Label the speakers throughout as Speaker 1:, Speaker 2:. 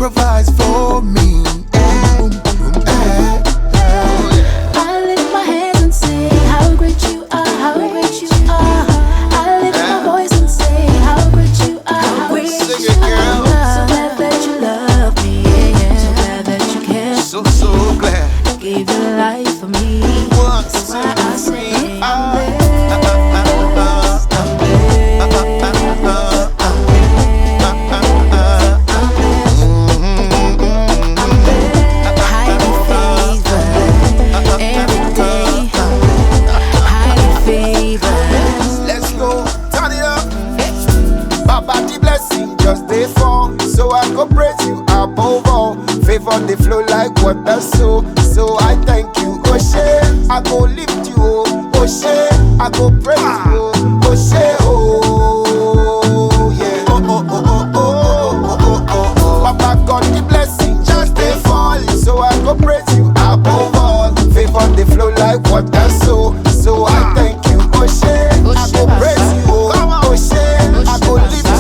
Speaker 1: provides for me.
Speaker 2: I lift my hands and say how great you are, how great you are. I lift my voice and say how great you are, how great you are. So glad that you love me, yeah. So glad that you care.
Speaker 1: So glad.
Speaker 2: Gave your life for me. That's why I say I'm blessed.
Speaker 1: So I go praise you above all. Favor they flow like water, so I thank you. Oshe, I go lift you, Oshe, I go praise you, Oshe, oh yeah. Papa God the blessing just they fall, so I go praise you above all. Favor they flow like water, so I thank you. Oshe, I go praise you, Oshe, I go lift you.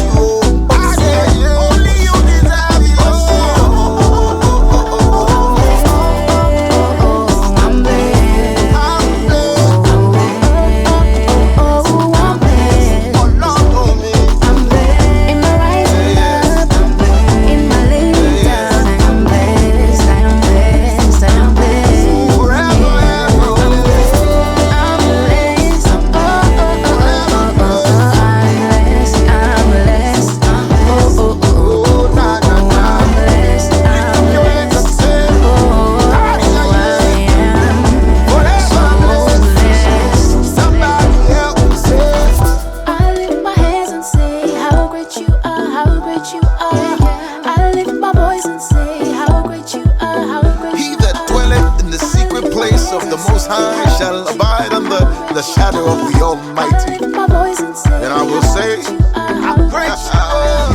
Speaker 1: Of the Most High shall abide under the shadow of the Almighty. And I will say, I'm grateful.